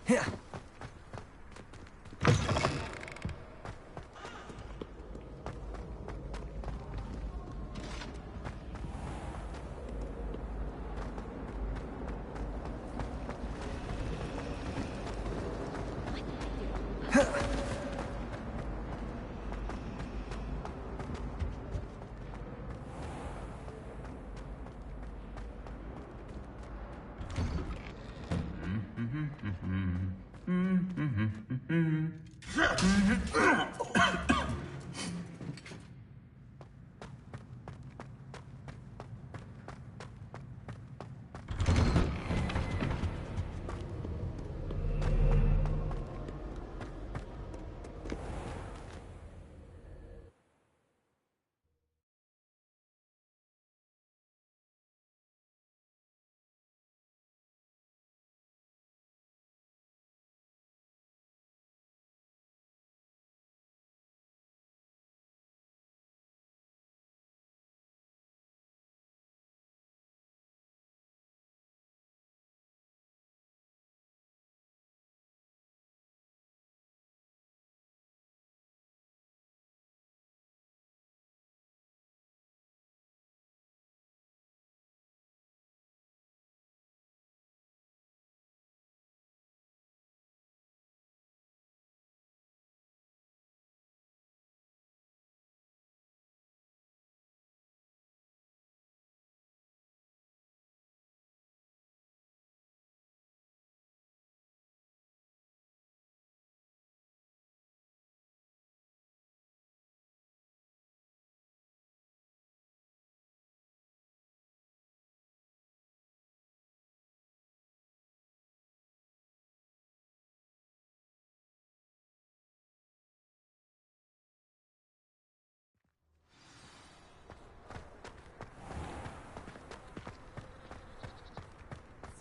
Yeah.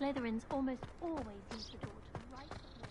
Slytherins almost always use the door to the right of the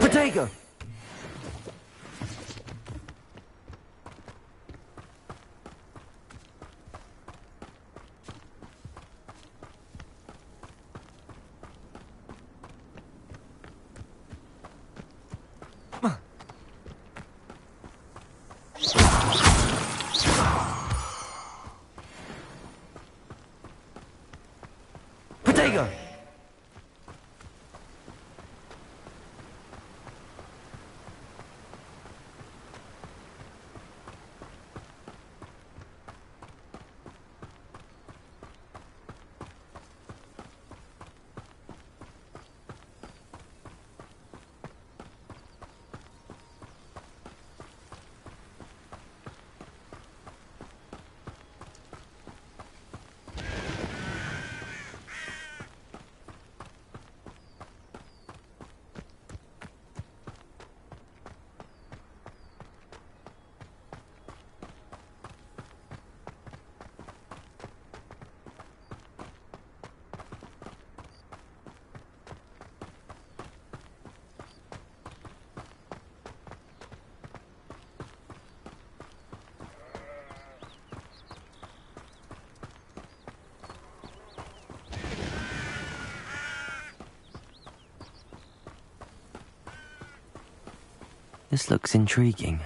Potato! Potato! This looks intriguing.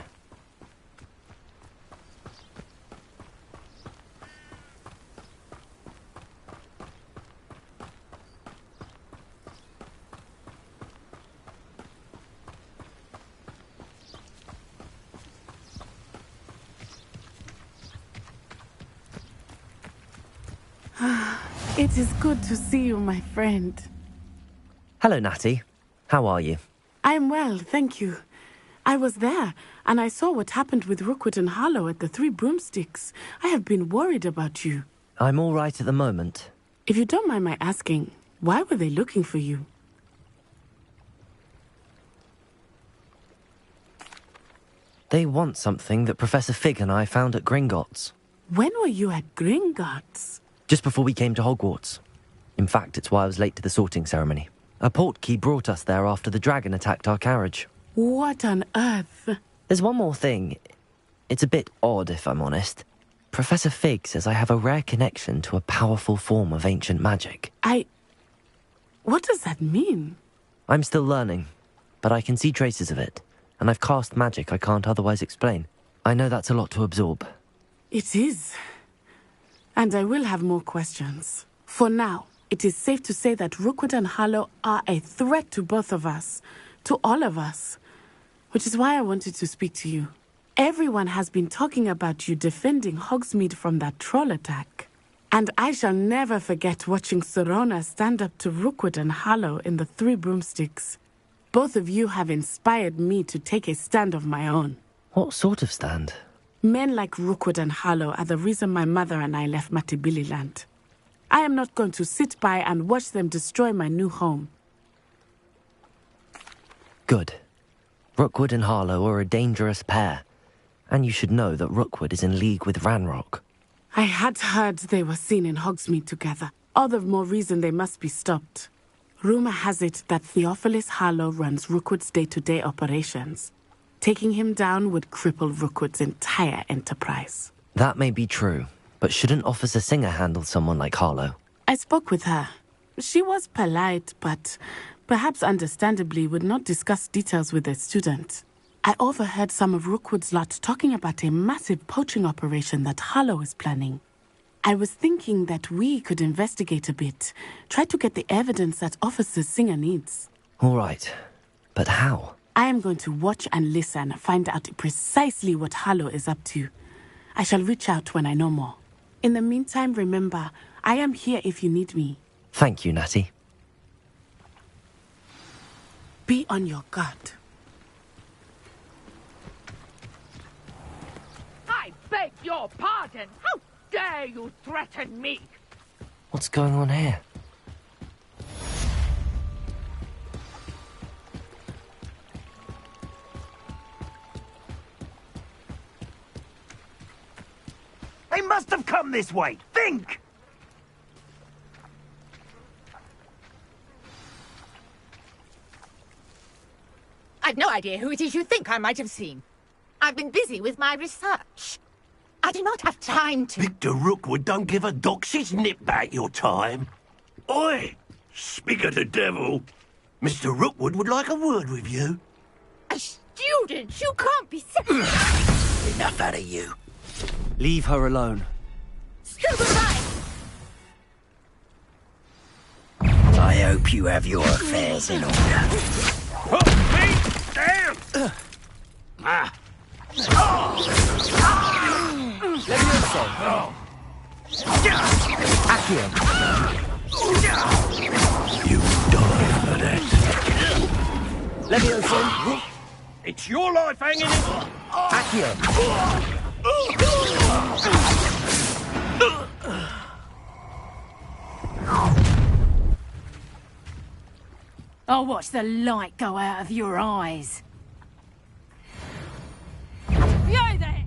It is good to see you, my friend. Hello, Natty. How are you? I'm well, thank you. I was there, and I saw what happened with Rookwood and Harlow at the Three Broomsticks. I have been worried about you. I'm all right at the moment. If you don't mind my asking, why were they looking for you? They want something that Professor Fig and I found at Gringotts. When were you at Gringotts? Just before we came to Hogwarts. In fact, it's why I was late to the sorting ceremony. A portkey brought us there after the dragon attacked our carriage. What on earth? There's one more thing. It's a bit odd, if I'm honest. Professor Fig says I have a rare connection to a powerful form of ancient magic. What does that mean? I'm still learning, but I can see traces of it, and I've cast magic I can't otherwise explain. I know that's a lot to absorb. It is. And I will have more questions. For now, it is safe to say that Rookwood and Harlow are a threat to both of us, to all of us, which is why I wanted to speak to you. Everyone has been talking about you defending Hogsmeade from that troll attack. And I shall never forget watching Sorona stand up to Rookwood and Harlow in the Three Broomsticks. Both of you have inspired me to take a stand of my own. What sort of stand? Men like Rookwood and Harlow are the reason my mother and I left Matabeleland. I am not going to sit by and watch them destroy my new home. Good. Rookwood and Harlow are a dangerous pair. And you should know that Rookwood is in league with Ranrock. I had heard they were seen in Hogsmeade together. All the more reason they must be stopped. Rumor has it that Theophilus Harlow runs Rookwood's day-to-day operations. Taking him down would cripple Rookwood's entire enterprise. That may be true, but shouldn't Officer Singer handle someone like Harlow? I spoke with her. She was polite, but perhaps understandably would not discuss details with a student. I overheard some of Rookwood's lot talking about a massive poaching operation that Harlow is planning. I was thinking that we could investigate a bit, try to get the evidence that Officer Singer needs. All right, but how? I am going to watch and listen, find out precisely what Harlow is up to. I shall reach out when I know more. In the meantime, remember, I am here if you need me. Thank you, Natty. Be on your guard. I beg your pardon! How dare you threaten me? What's going on here? They must have come this way. Think! I've no idea who it is you think I might have seen. I've been busy with my research. I do not have time to... Victor Rookwood don't give a doxy's nip back your time. Oi! Speak of the devil. Mr. Rookwood would like a word with you. A student? You can't be... Enough out of you. Leave her alone. I hope you have your affairs in order. Put me down! Accio. You die for that. Leviosa. It's your life hanging in... Accio. I'll watch the light go out of your eyes. You there!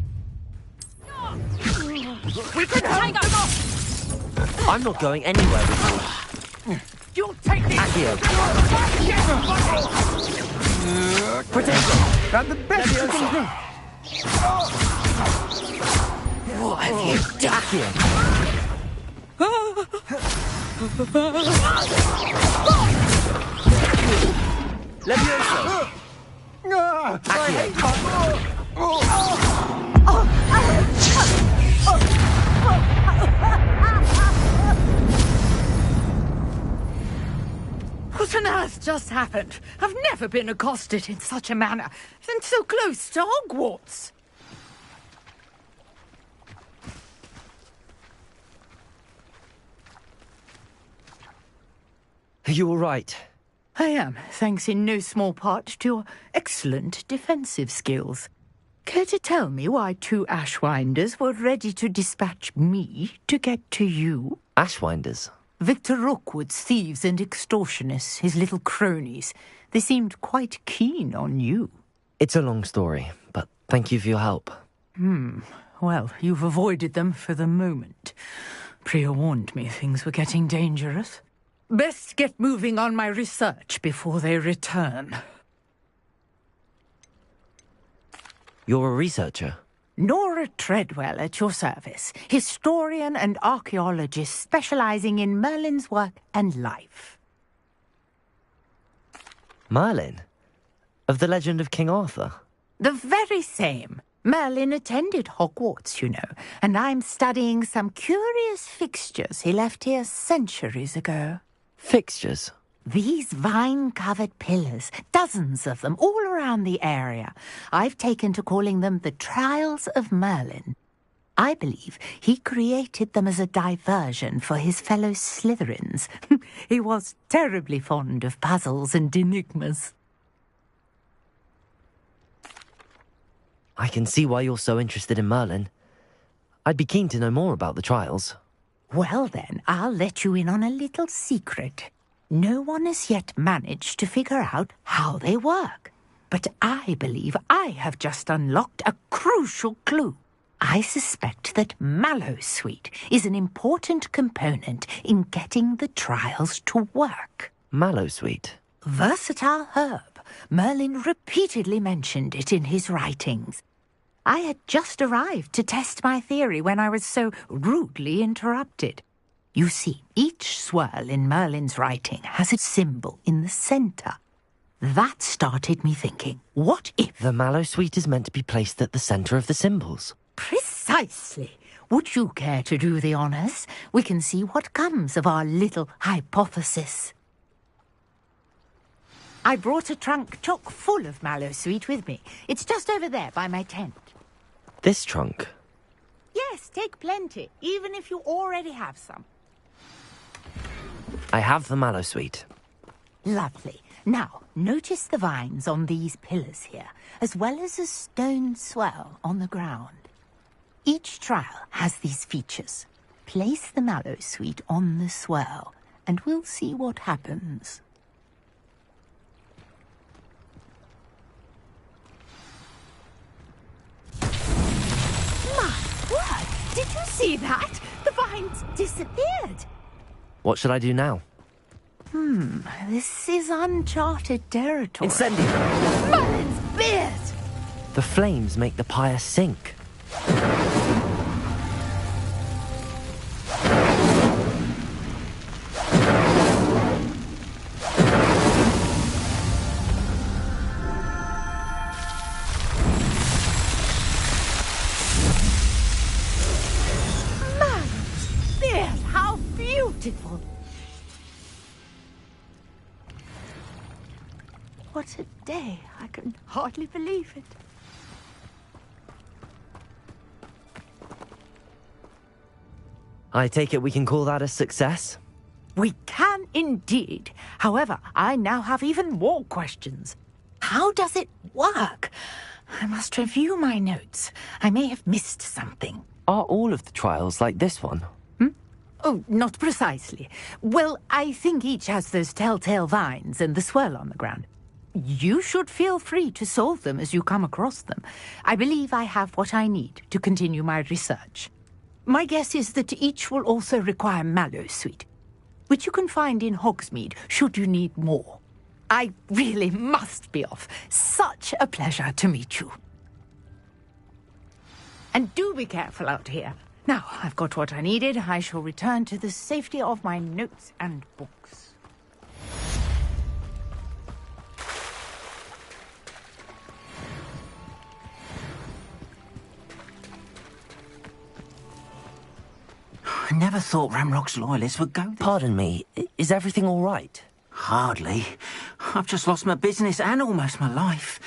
We can hang them off! I'm not going anywhere with you. You'll take this! Accio. Potato. Got the best you can do. What have you done? Accio. Leviosa. What on earth just happened? I've never been accosted in such a manner, and so close to Hogwarts. Are you all right? I am, thanks in no small part to your excellent defensive skills. Care to tell me why 2 Ashwinders were ready to dispatch me to get to you? Ashwinders? Victor Rookwood's thieves and extortionists, his little cronies. They seemed quite keen on you. It's a long story, but thank you for your help. Well, you've avoided them for the moment. Priya warned me things were getting dangerous. Best get moving on my research before they return. You're a researcher? Nora Treadwell at your service, historian and archaeologist specializing in Merlin's work and life. Merlin? Of the legend of King Arthur? The very same. Merlin attended Hogwarts, you know, and I'm studying some curious fixtures he left here centuries ago. Fixtures? These vine-covered pillars, dozens of them, all around the area. I've taken to calling them the Trials of Merlin. I believe he created them as a diversion for his fellow Slytherins. He was terribly fond of puzzles and enigmas. I can see why you're so interested in Merlin. I'd be keen to know more about the trials. Well then, I'll let you in on a little secret. No one has yet managed to figure out how they work. But I believe I have just unlocked a crucial clue. I suspect that Mallowsweet is an important component in getting the trials to work. Mallowsweet? Versatile herb. Merlin repeatedly mentioned it in his writings. I had just arrived to test my theory when I was so rudely interrupted. You see, each swirl in Merlin's writing has a symbol in the centre. That started me thinking, what if... The Mallowsweet is meant to be placed at the centre of the symbols. Precisely. Would you care to do the honours? We can see what comes of our little hypothesis. I brought a trunk chock full of Mallowsweet with me. It's just over there by my tent. This trunk? Yes, take plenty, even if you already have some. I have the Mallowsweet. Lovely. Now, notice the vines on these pillars here, as well as a stone swell on the ground. Each trial has these features. Place the Mallowsweet on the swell, and we'll see what happens. Word! Did you see that? The vines disappeared. What should I do now? This is uncharted territory. Incendio! Merlin's beard! The flames make the pyre sink. Merlin's beard! How beautiful! What a day. I can hardly believe it. I take it we can call that a success? We can indeed. However, I now have even more questions. How does it work? I must review my notes. I may have missed something. Are all of the trials like this one? Oh, not precisely. Well, I think each has those telltale vines and the swirl on the ground. You should feel free to solve them as you come across them. I believe I have what I need to continue my research. My guess is that each will also require Mallowsweet, which you can find in Hogsmeade should you need more. I really must be off. Such a pleasure to meet you. And do be careful out here. Now, I've got what I needed. I shall return to the safety of my notes and books. I never thought Ramrock's loyalists would go this. Pardon me, is everything all right? Hardly. I've just lost my business and almost my life.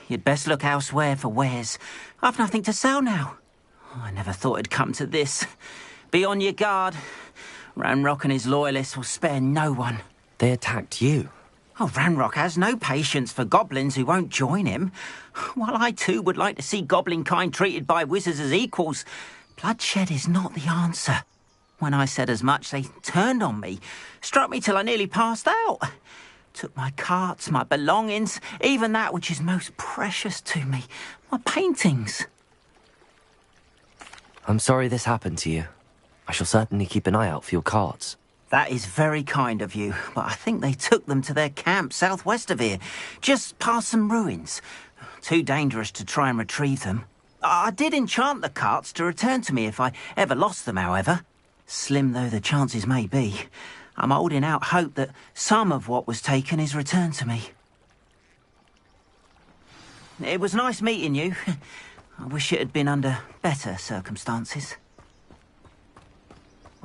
You'd best look elsewhere for wares. I've nothing to sell now. I never thought it'd come to this. Be on your guard. Ranrock and his loyalists will spare no one. They attacked you. Oh, Ranrock has no patience for goblins who won't join him. While I too would like to see goblin kind treated by wizards as equals, bloodshed is not the answer. When I said as much, they turned on me, struck me till I nearly passed out. Took my carts, my belongings, even that which is most precious to me, my paintings. I'm sorry this happened to you. I shall certainly keep an eye out for your carts. That is very kind of you, but I think they took them to their camp southwest of here, just past some ruins. Too dangerous to try and retrieve them. I did enchant the carts to return to me if I ever lost them, however. Slim though the chances may be, I'm holding out hope that some of what was taken is returned to me. It was nice meeting you. I wish it had been under better circumstances.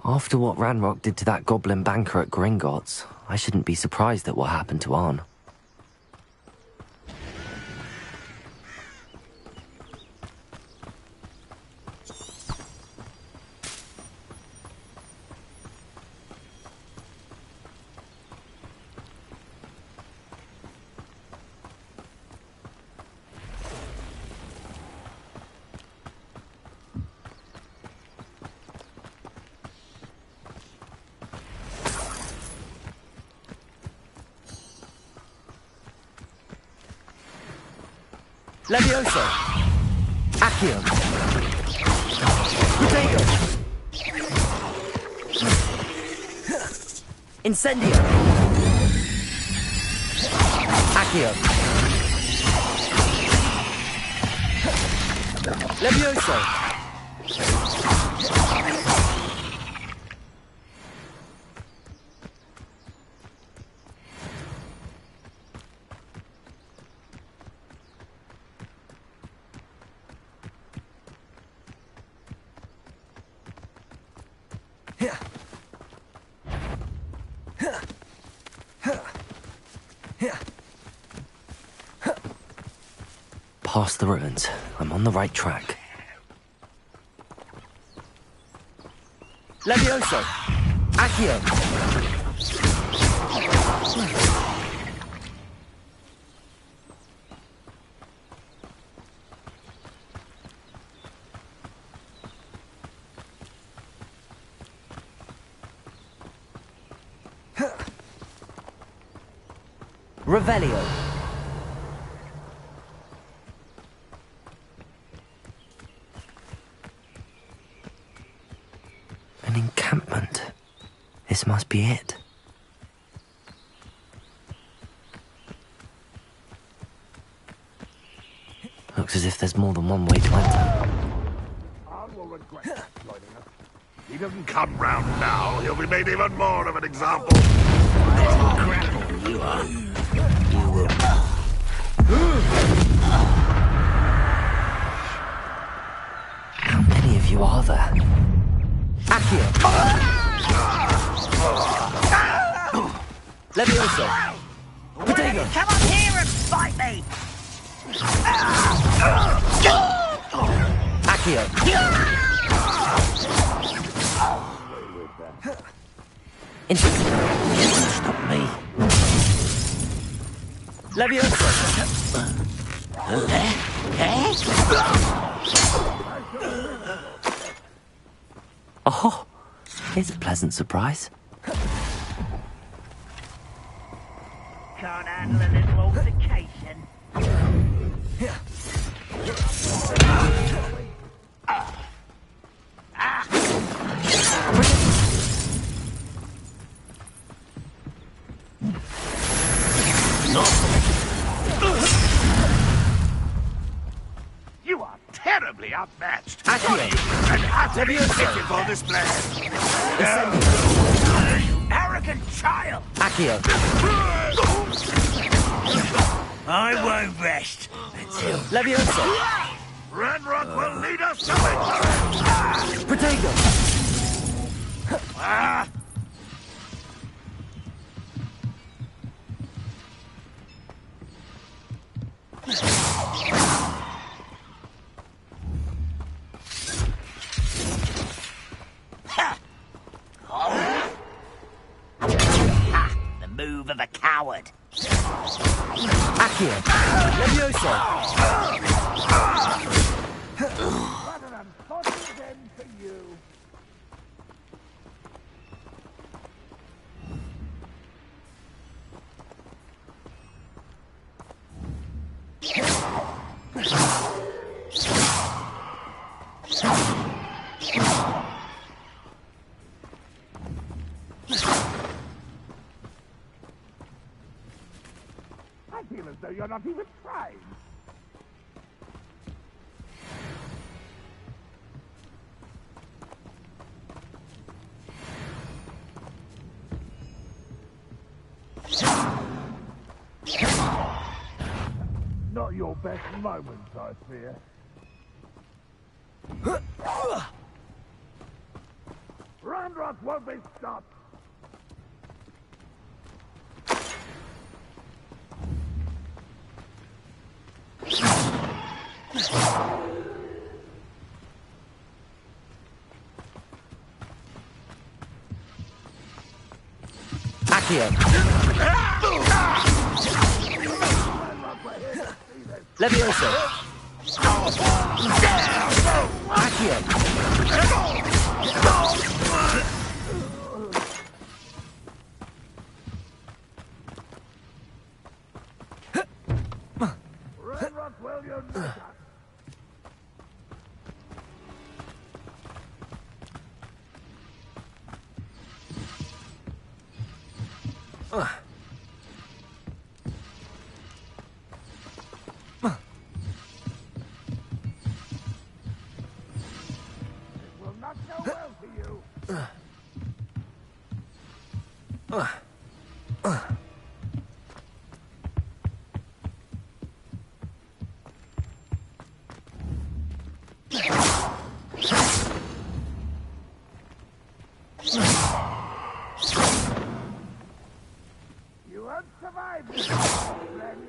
After what Ranrock did to that goblin banker at Gringotts, I shouldn't be surprised at what happened to Arn. Levioso! Accio! Protego! Incendio! Accio! Levioso! Past the ruins. I'm on the right track. Levioso! Accio! Revelio! An encampment. This must be it. Looks as if there's more than one way to enter. He doesn't come round now, he'll be made even more of an example. Grapple, you are. You will. How many of you are there? Accio! Levioso! Protego! Come on here and fight me! Accio! Stop me. Levioso! Oh, here's a pleasant surprise. Can't handle a little altercation. You are terribly outmatched. Accio! An utterly pitiful display. Arrogant child! Accio! I won't rest until... Levioso! Ranrock will lead us to victory. Protego! Accio. Levioso. What an unfortunate end for you. I feel as though you're not even trying. Not your best moments, I fear. Roundrock won't be stopped. Accio. Levioso. Accio. Roundrock, will you not? Will not go well for you. You won't survive this, friend.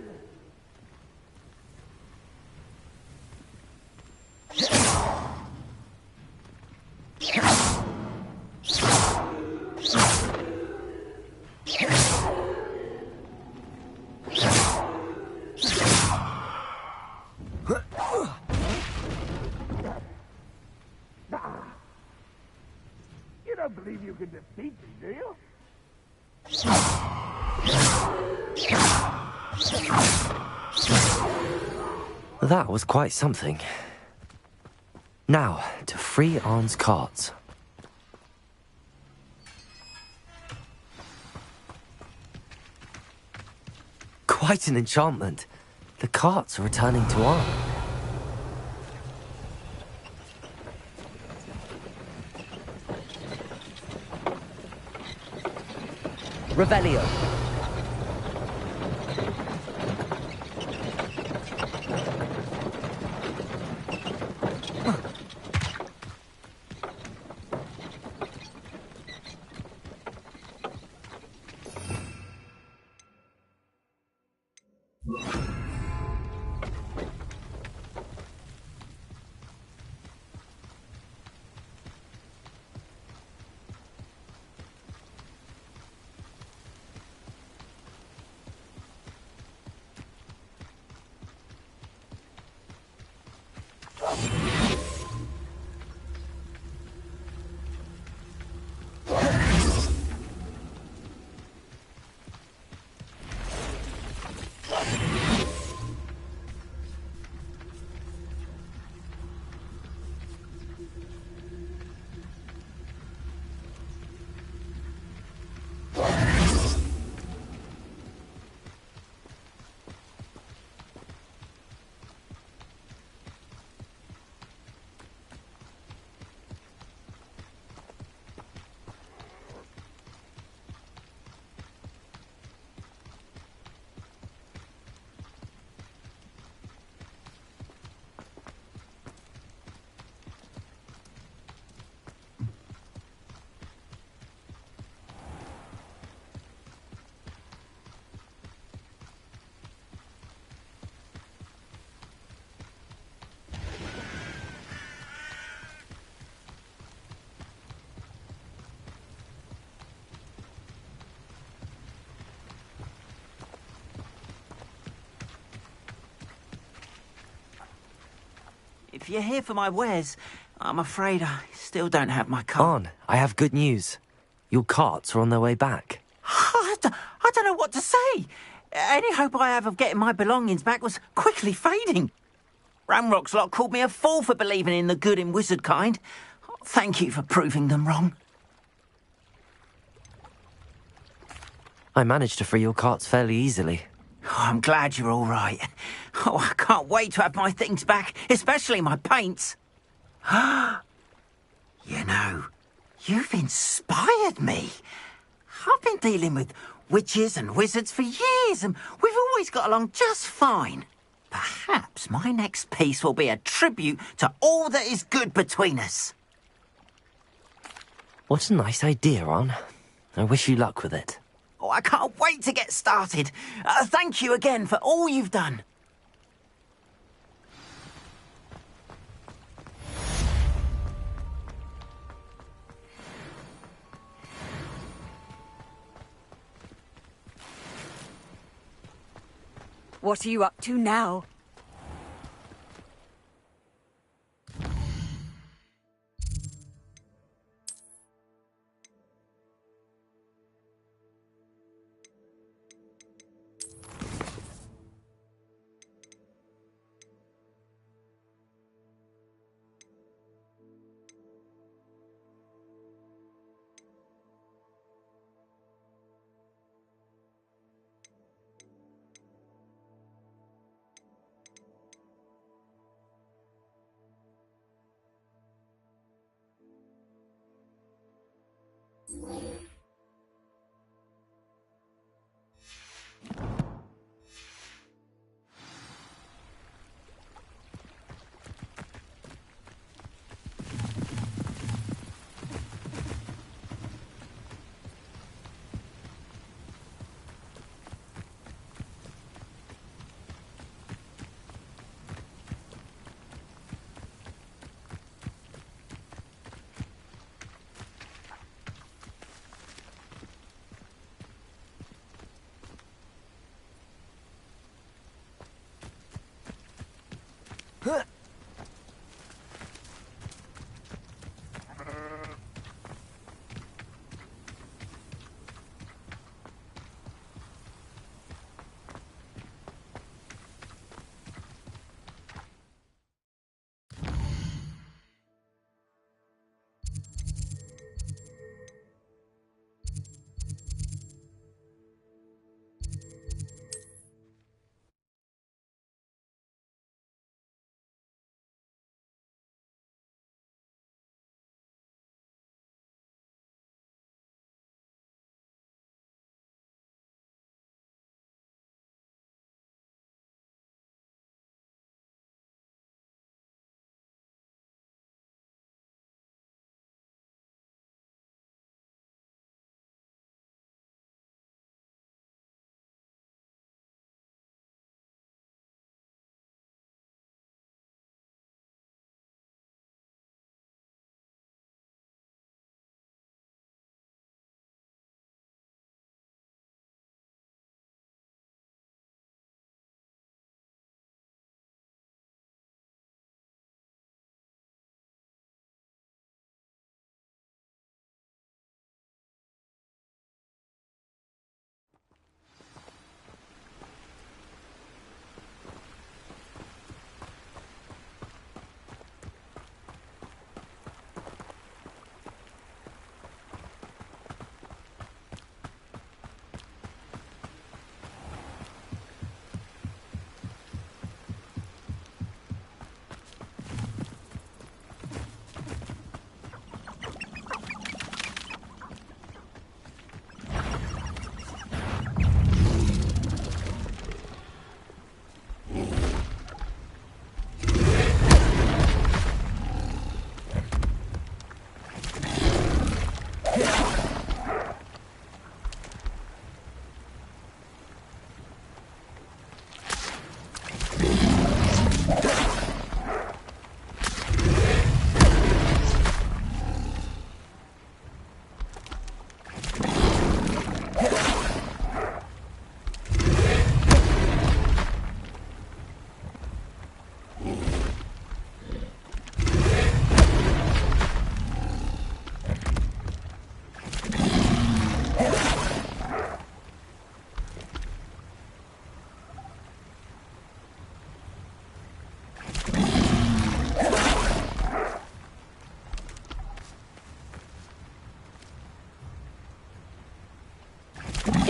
You don't believe you can defeat me, do you? That was quite something. Now, to free Arn's carts. Quite an enchantment. The carts are returning to Arn. Revelio. if you're here for my wares, I'm afraid I still don't have my car. On, I have good news. Your carts are on their way back. I don't know what to say. Any hope I have of getting my belongings back was quickly fading. Ramrock's lot called me a fool for believing in the good in wizard kind. Thank you for proving them wrong. I managed to free your carts fairly easily. Oh, I'm glad you're all right. Oh, I can't wait to have my things back, especially my paints. You know, you've inspired me. I've been dealing with witches and wizards for years, and we've always got along just fine. Perhaps my next piece will be a tribute to all that is good between us. What a nice idea, On. I wish you luck with it. Oh, I can't wait to get started. Thank you again for all you've done. What are you up to now?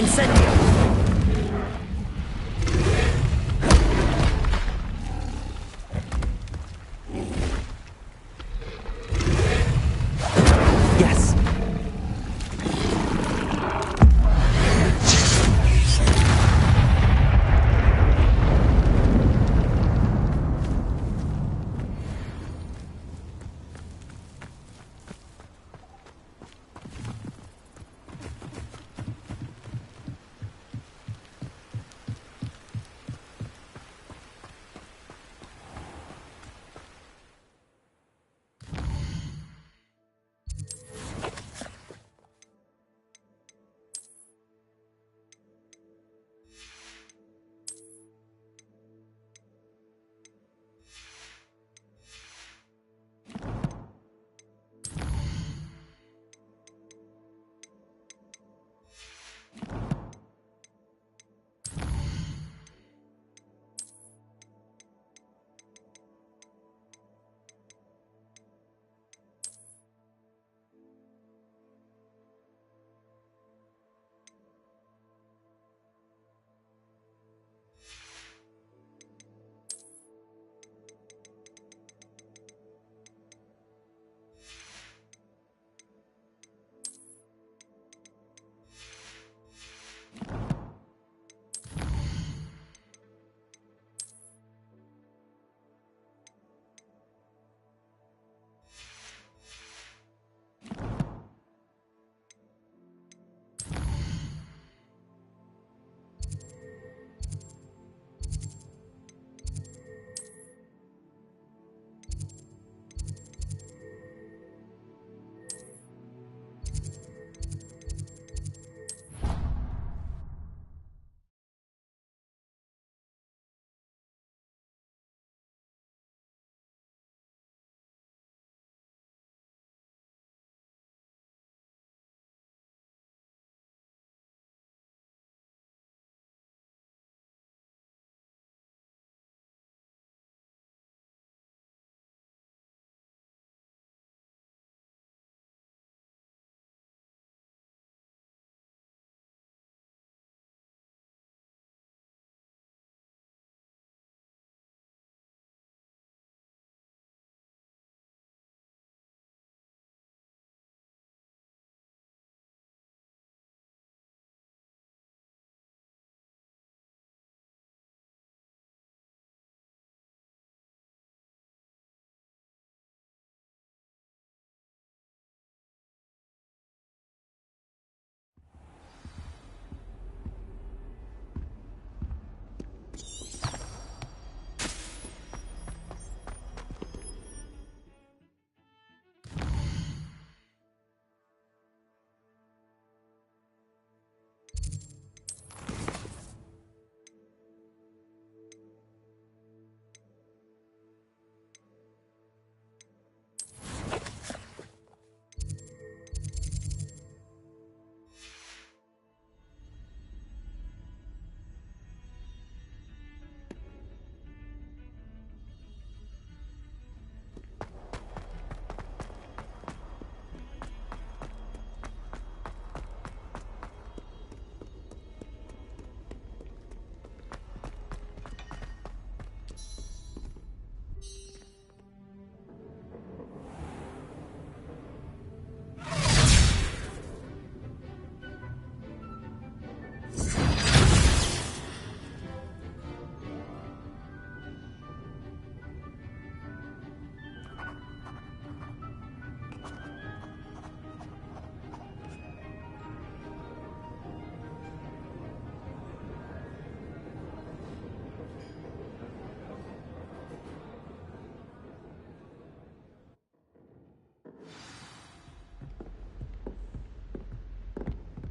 Incendio! Yes!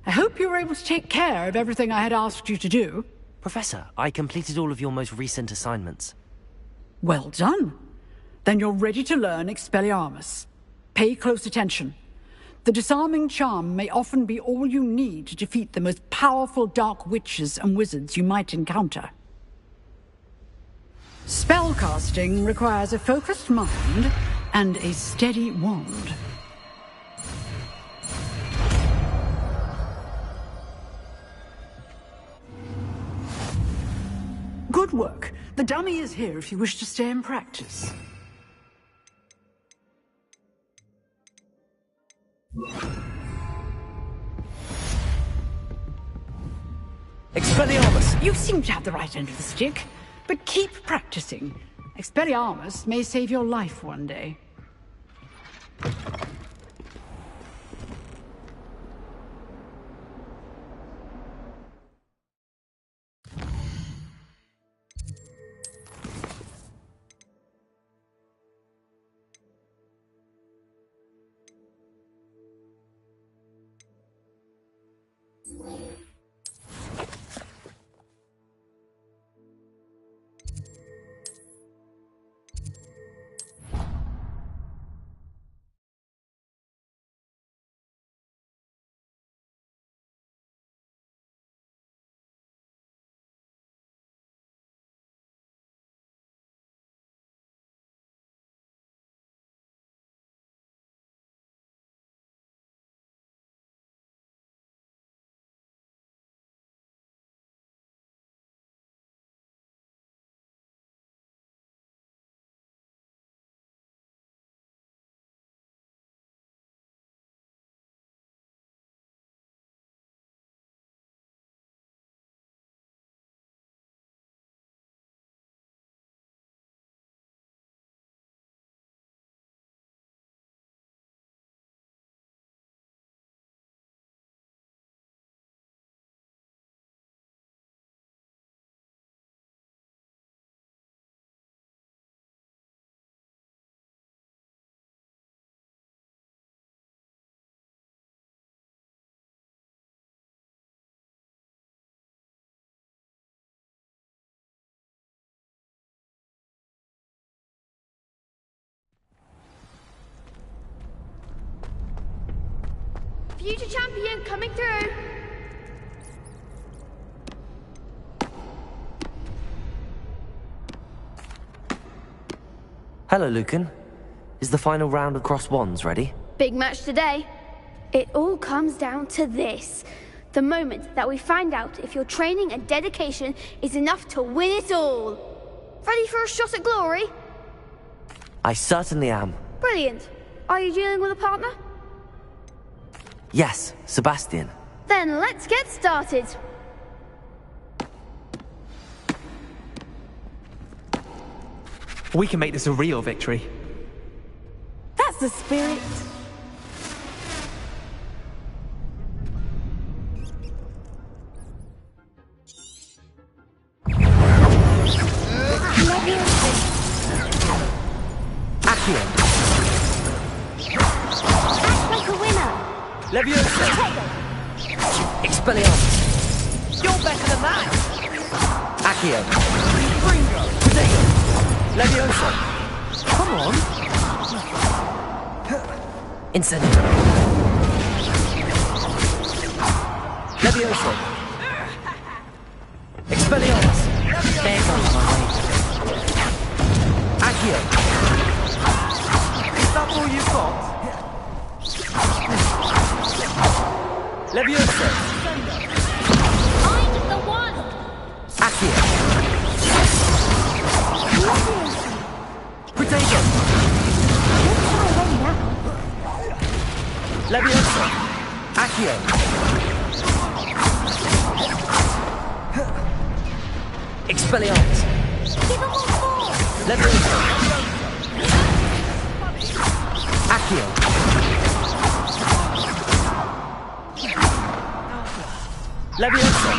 I hope you were able to take care of everything I had asked you to do. Professor, I completed all of your most recent assignments. Well done. Then you're ready to learn Expelliarmus. Pay close attention. The disarming charm may often be all you need to defeat the most powerful dark witches and wizards you might encounter. Spellcasting requires a focused mind and a steady wand. Good work. The dummy is here if you wish to stay and practice. Expelliarmus! You seem to have the right end of the stick, but keep practicing. Expelliarmus may save your life one day. Future champion coming through. Hello, Lucan. Is the final round of Cross Wands ready? Big match today. It all comes down to this. The moment that we find out if your training and dedication is enough to win it all. Ready for a shot at glory? I certainly am. Brilliant. Are you dealing with a partner? Yes, Sebastian. Then let's get started. We can make this a real victory. That's the spirit. Accio. Act like a winner. Leviosa! Expelliarmus. You're better than that. Accio. Leviosa! Come on. Incendio. Leviosa! Expelliarmus! There goes my way. Accio. Is that all you've got? Leviosa! I'm the one. Accio. Potato! Leviosa! Accio. Expelliarmus. Give him one more. Leviosa! Accio. Leviosa!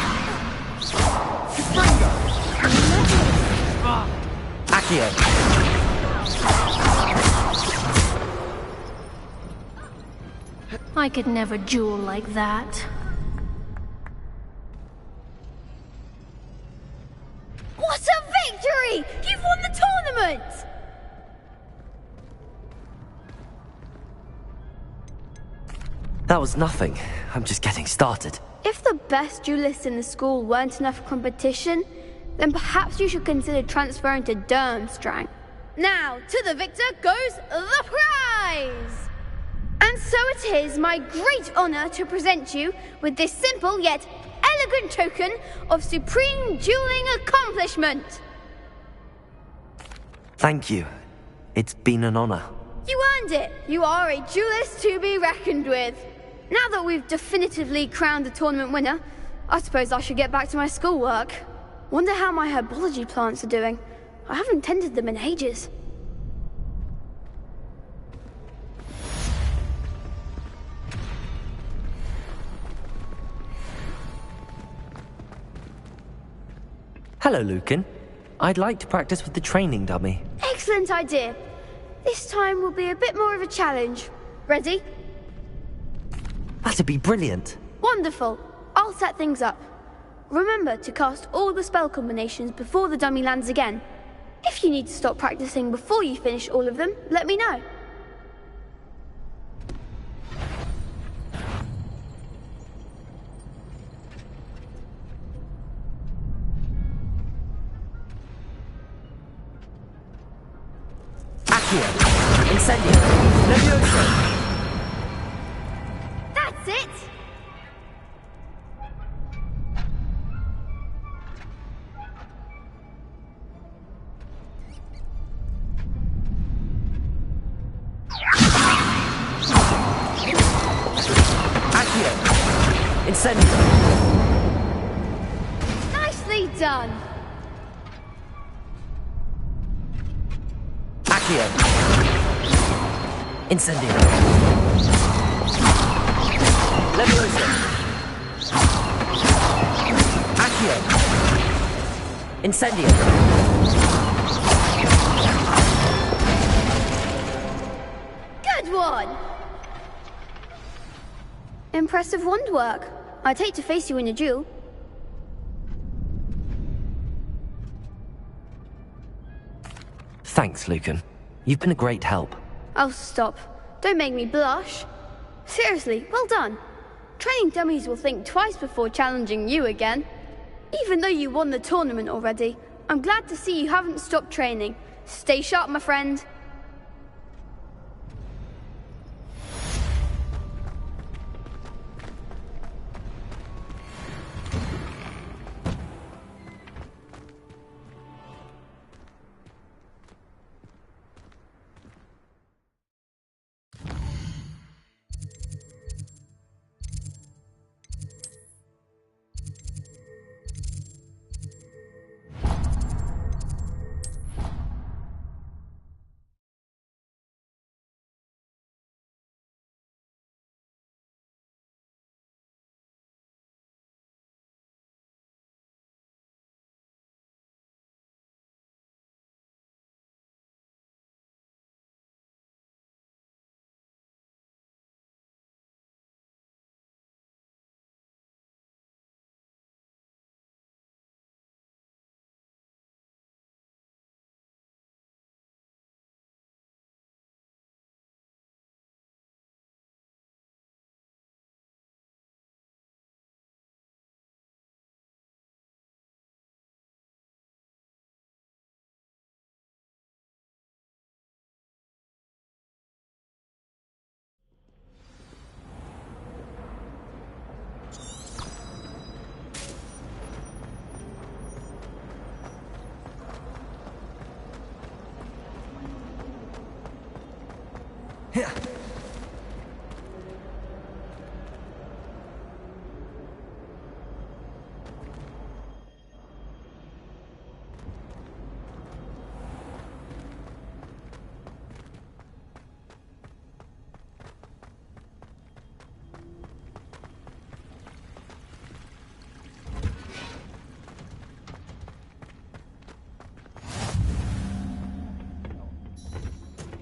Accio. I could never duel like that. What a victory! You've won the tournament! That was nothing. I'm just getting started. If the best duelists in the school weren't enough for competition, then perhaps you should consider transferring to Durmstrang. Now, to the victor goes the prize! And so it is my great honor to present you with this simple yet elegant token of supreme dueling accomplishment. Thank you. It's been an honor. You earned it. You are a duelist to be reckoned with. Now that we've definitively crowned the tournament winner, I suppose I should get back to my schoolwork. Wonder how my herbology plants are doing. I haven't tended them in ages. Hello, Lucan. I'd like to practice with the training dummy. Excellent idea. This time will be a bit more of a challenge. Ready? That'd be brilliant. Wonderful. I'll set things up. Remember to cast all the spell combinations before the dummy lands again. If you need to stop practicing before you finish all of them, let me know. Accio. Incendio. Levioso. That's it! Accio. Incendio. Nicely done. Accio. Incendio. Levioso. Accio. Incendio. Good one! Impressive wand work. I'd hate to face you in a duel. Thanks, Lucan. You've been a great help. Oh, stop. Don't make me blush. Seriously, well done. Training dummies will think twice before challenging you again. Even though you won the tournament already, I'm glad to see you haven't stopped training. Stay sharp, my friend.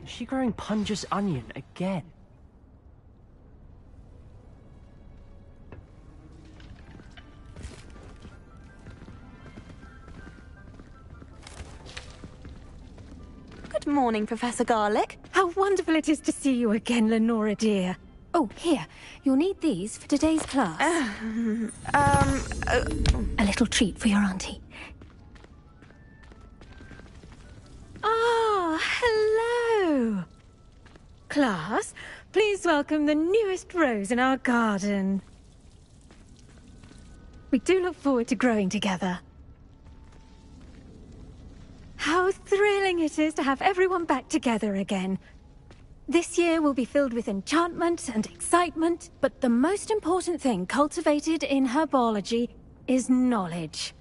Is she growing Punja's onion again? Good morning, Professor Garlick. How wonderful it is to see you again, Lenora dear. Oh, here. You'll need these for today's class. A little treat for your auntie. Ah, hello. Class, please welcome the newest rose in our garden. We do look forward to growing together. How thrilling it is to have everyone back together again. This year will be filled with enchantment and excitement, but the most important thing cultivated in herbology is knowledge.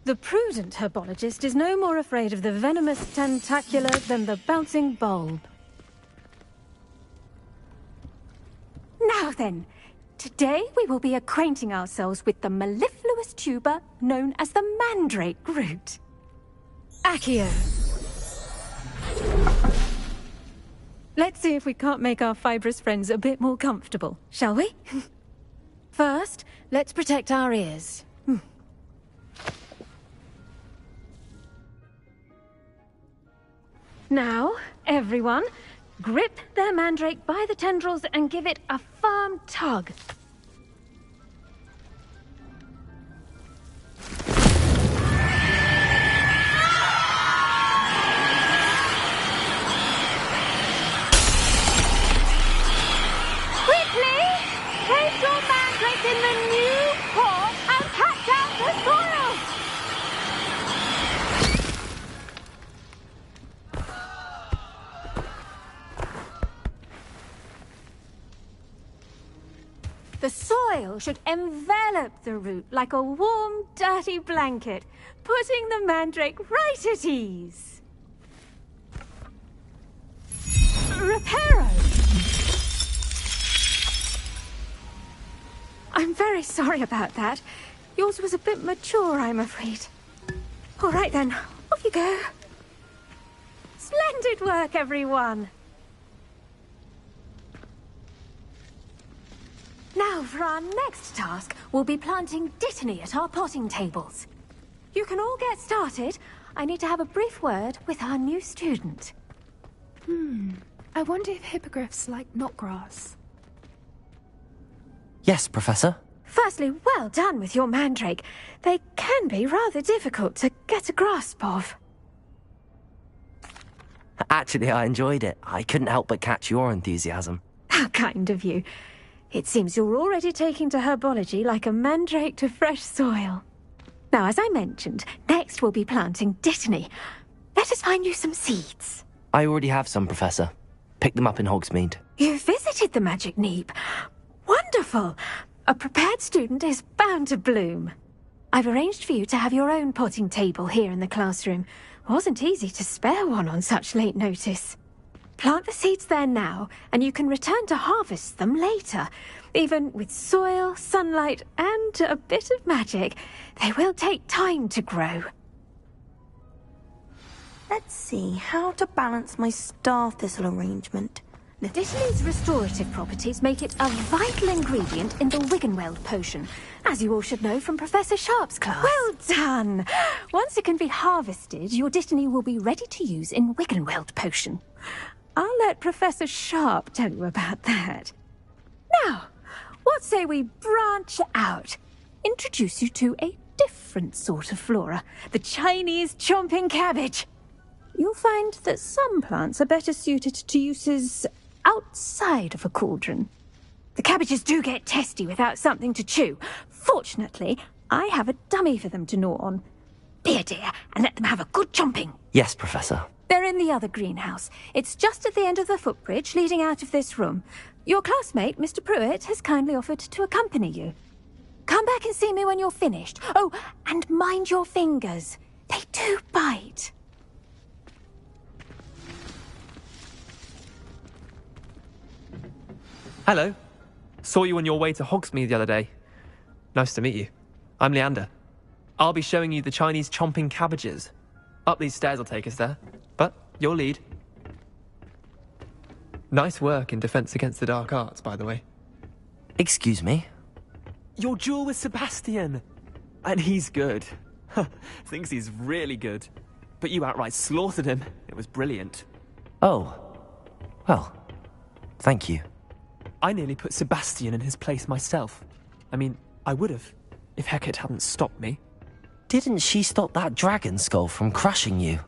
The prudent herbologist is no more afraid of the venomous tentacula than the bouncing bulb. Now then, today we will be acquainting ourselves with the mellifluous tuber known as the mandrake root. Accio. Let's see if we can't make our fibrous friends a bit more comfortable, shall we? First, let's protect our ears. Now, everyone, grip their mandrake by the tendrils and give it a firm tug. Quickly, place your mandrake in the new pot and patch out the soil. The soil should envelop the root like a warm, dirty blanket, putting the mandrake right at ease. Reparo! I'm very sorry about that. Yours was a bit mature, I'm afraid. All right then, off you go. Splendid work, everyone! Now, for our next task, we'll be planting dittany at our potting tables. You can all get started. I need to have a brief word with our new student. I wonder if hippogriffs like knotgrass. Yes, Professor. Firstly, well done with your mandrake. They can be rather difficult to get a grasp of. Actually, I enjoyed it. I couldn't help but catch your enthusiasm. How kind of you. It seems you're already taking to herbology like a mandrake to fresh soil. Now, as I mentioned, next we'll be planting dittany. Let us find you some seeds. I already have some, Professor. Picked them up in Hogsmeade. You visited the Magic Neep. Wonderful! A prepared student is bound to bloom. I've arranged for you to have your own potting table here in the classroom. Wasn't easy to spare one on such late notice. Plant the seeds there now, and you can return to harvest them later. Even with soil, sunlight, and a bit of magic, they will take time to grow. Let's see how to balance my star thistle arrangement. Dittany's restorative properties make it a vital ingredient in the Wiggenweld potion, as you all should know from Professor Sharp's class. Well done! Once it can be harvested, your dittany will be ready to use in Wiggenweld potion. I'll let Professor Sharp tell you about that. Now, what say we branch out? Introduce you to a different sort of flora, the Chinese chomping cabbage. You'll find that some plants are better suited to uses outside of a cauldron. The cabbages do get testy without something to chew. Fortunately, I have a dummy for them to gnaw on. Be a dear and let them have a good chomping. Yes, Professor. They're in the other greenhouse. It's just at the end of the footbridge leading out of this room. Your classmate, Mr. Pruitt, has kindly offered to accompany you. Come back and see me when you're finished. Oh, and mind your fingers. They do bite. Hello. Saw you on your way to Hogsmeade the other day. Nice to meet you. I'm Leander. I'll be showing you the Chinese chomping cabbages. Up these stairs will take us there. But you'll lead. Nice work in Defense Against the Dark Arts, by the way. Excuse me? Your duel with Sebastian. And he's good. Thinks he's really good. But you outright slaughtered him. It was brilliant. Oh. Well, thank you. I nearly put Sebastian in his place myself. I mean, I would have, if Hecate hadn't stopped me. Didn't she stop that dragon skull from crushing you?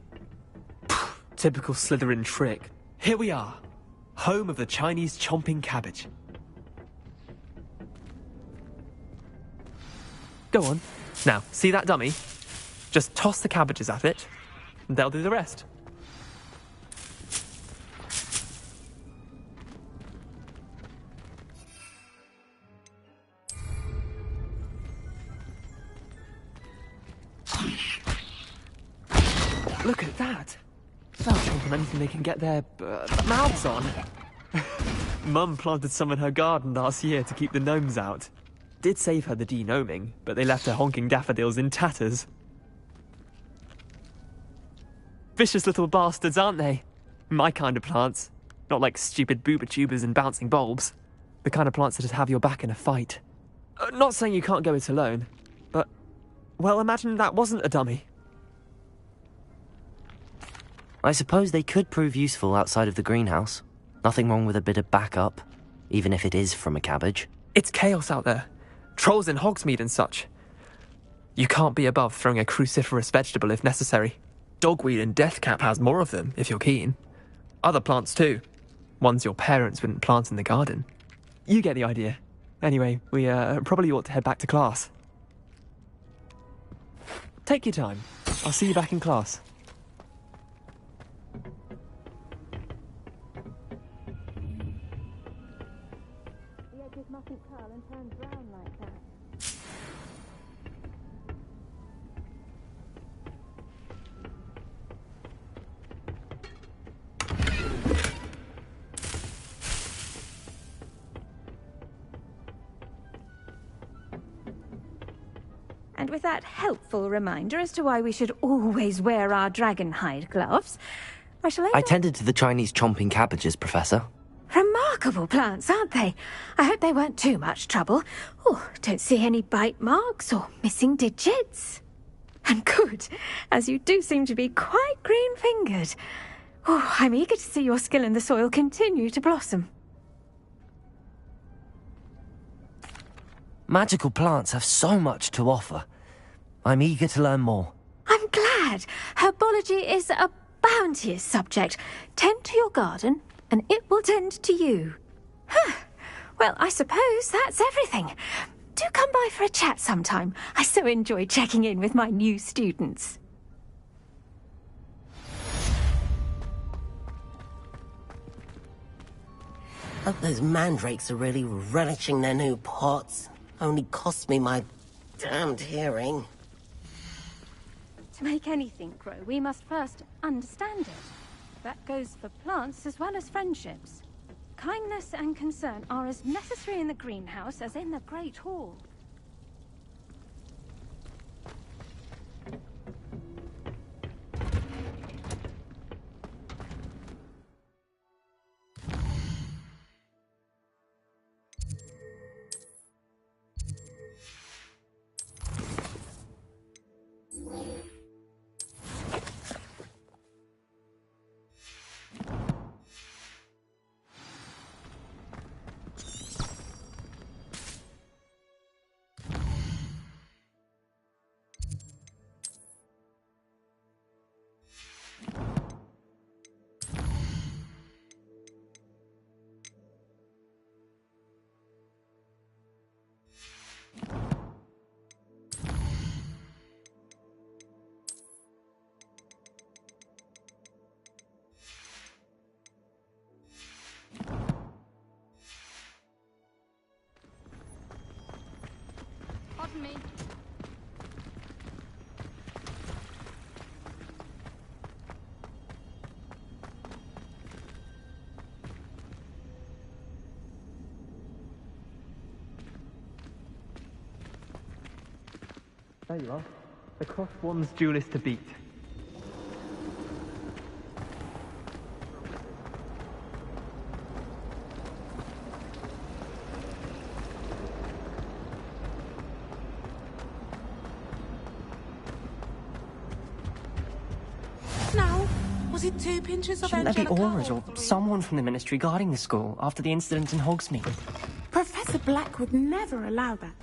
Typical Slytherin trick. Here we are, home of the Chinese chomping cabbage. Go on. Now, see that dummy? Just toss the cabbages at it, and they'll do the rest. Look at that! They'll jump on anything they can get their mouths on. Mum planted some in her garden last year to keep the gnomes out. Did save her the de-gnoming, but they left her honking daffodils in tatters. Vicious little bastards, aren't they? My kind of plants. Not like stupid booba tubers and bouncing bulbs. The kind of plants that'd have your back in a fight. Not saying you can't go it alone, but, well, imagine that wasn't a dummy. I suppose they could prove useful outside of the greenhouse. Nothing wrong with a bit of backup, even if it is from a cabbage. It's chaos out there. Trolls in Hogsmeade and such. You can't be above throwing a cruciferous vegetable if necessary. Dogweed and deathcap has more of them, if you're keen. Other plants too. Ones your parents wouldn't plant in the garden. You get the idea. Anyway, we probably ought to head back to class. Take your time. I'll see you back in class. The edges mustn't curl and turn brown like that. And with that helpful reminder as to why we should always wear our dragon hide gloves, I tended to the Chinese chomping cabbages, Professor. Remarkable plants, aren't they? I hope they weren't too much trouble. Oh, don't see any bite marks or missing digits. And good, as you do seem to be quite green-fingered. Oh, I'm eager to see your skill in the soil continue to blossom. Magical plants have so much to offer. I'm eager to learn more. I'm glad. Herbology is a bounteous subject. Tend to your garden, and it will tend to you. Huh. Well, I suppose that's everything. Do come by for a chat sometime. I so enjoy checking in with my new students. Hope those mandrakes are really relishing their new pots. Only cost me my damned hearing. To make anything grow, we must first understand it. That goes for plants as well as friendships. Kindness and concern are as necessary in the greenhouse as in the Great Hall. Pardon me. There you are. The crossed one's duelist to beat. Now, was it 2 pinches of Shouldn't there be Angelica Auras or someone from the Ministry guarding the school after the incident in Hogsmeade? Professor Black would never allow that.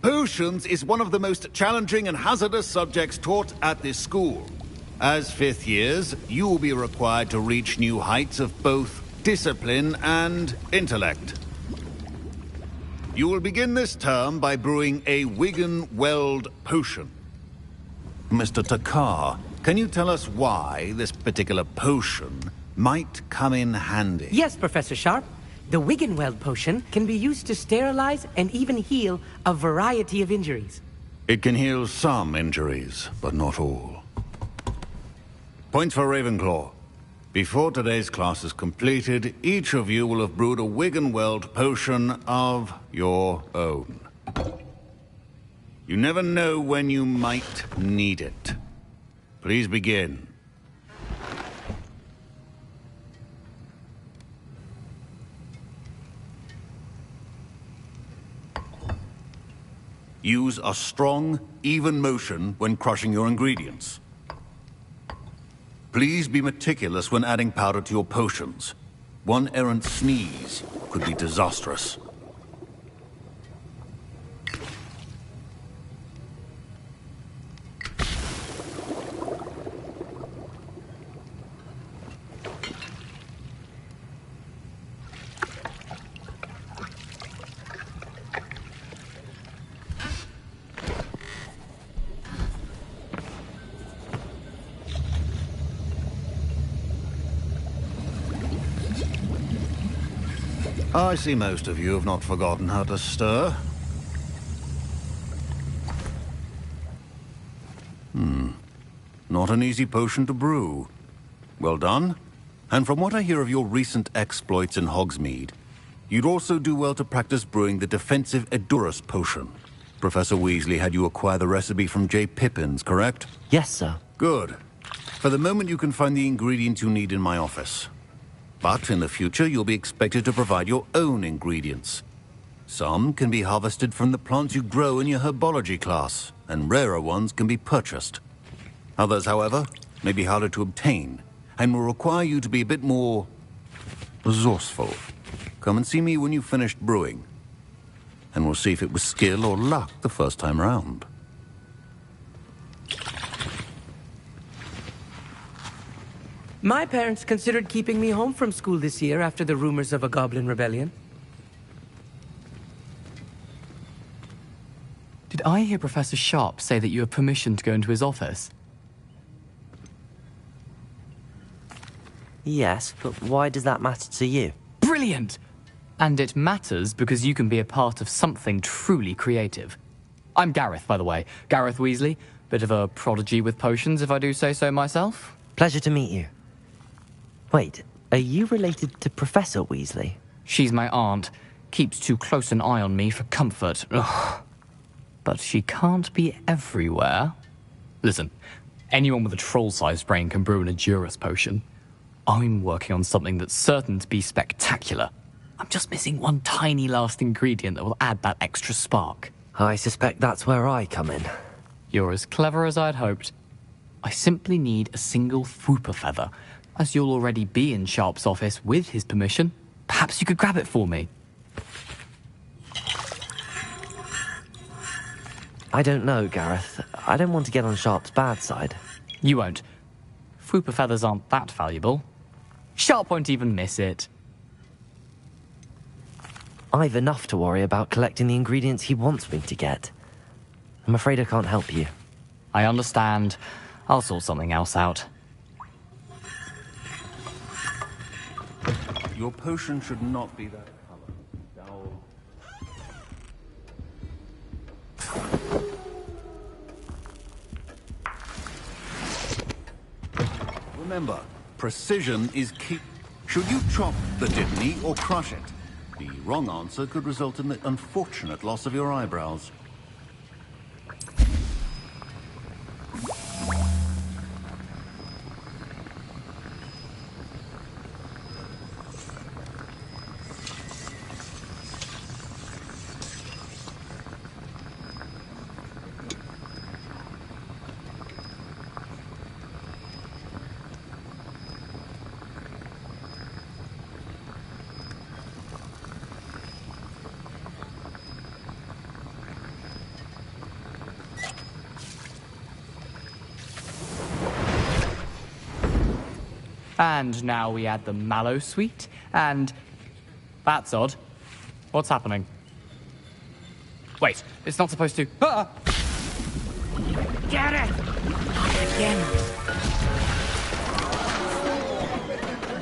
Potions is one of the most challenging and hazardous subjects taught at this school. As fifth years, you will be required to reach new heights of both discipline and intellect. You will begin this term by brewing a Wiggenweld potion. Mr. Takar, can you tell us why this particular potion might come in handy? Yes, Professor Sharp. The Wiggenweld potion can be used to sterilize and even heal a variety of injuries. It can heal some injuries, but not all. Points for Ravenclaw. Before today's class is completed, each of you will have brewed a Wiggenweld potion of your own. You never know when you might need it. Please begin. Use a strong, even motion when crushing your ingredients. Please be meticulous when adding powder to your potions. One errant sneeze could be disastrous. I see most of you have not forgotten how to stir. Not an easy potion to brew. Well done. And from what I hear of your recent exploits in Hogsmeade, you'd also do well to practice brewing the defensive Edurus potion. Professor Weasley had you acquire the recipe from J. Pippin's, correct? Yes, sir. Good. For the moment, you can find the ingredients you need in my office. But in the future, you'll be expected to provide your own ingredients. Some can be harvested from the plants you grow in your herbology class, and rarer ones can be purchased. Others, however, may be harder to obtain, and will require you to be a bit more resourceful. Come and see me when you've finished brewing, and we'll see if it was skill or luck the first time round. My parents considered keeping me home from school this year after the rumors of a goblin rebellion. Did I hear Professor Sharp say that you have permission to go into his office? Yes, but why does that matter to you? Brilliant! And it matters because you can be a part of something truly creative. I'm Gareth, by the way. Gareth Weasley. Bit of a prodigy with potions, if I do say so myself. Pleasure to meet you. Wait, are you related to Professor Weasley? She's my aunt. Keeps too close an eye on me for comfort. Ugh. But she can't be everywhere. Listen, anyone with a troll-sized brain can brew an Edurus potion. I'm working on something that's certain to be spectacular. I'm just missing one tiny last ingredient that will add that extra spark. I suspect that's where I come in. You're as clever as I'd hoped. I simply need a single Fwooper feather. As you'll already be in Sharp's office with his permission, perhaps you could grab it for me. I don't know, Gareth. I don't want to get on Sharp's bad side. You won't. Fwooper feathers aren't that valuable. Sharp won't even miss it. I've enough to worry about collecting the ingredients he wants me to get. I'm afraid I can't help you. I understand. I'll sort something else out. Your potion should not be that color. Remember, precision is key. Should you chop the Dittany or crush it? The wrong answer could result in the unfortunate loss of your eyebrows. And now we add the mallow sweet, and... That's odd. What's happening? Wait, it's not supposed to... Ah! Get it! Again.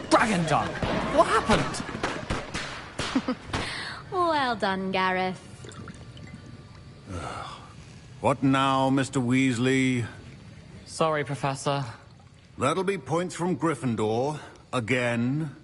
Dragon Dog! What happened? Well done, Gareth. What now, Mr. Weasley? Sorry, Professor. That'll be points from Gryffindor. Again.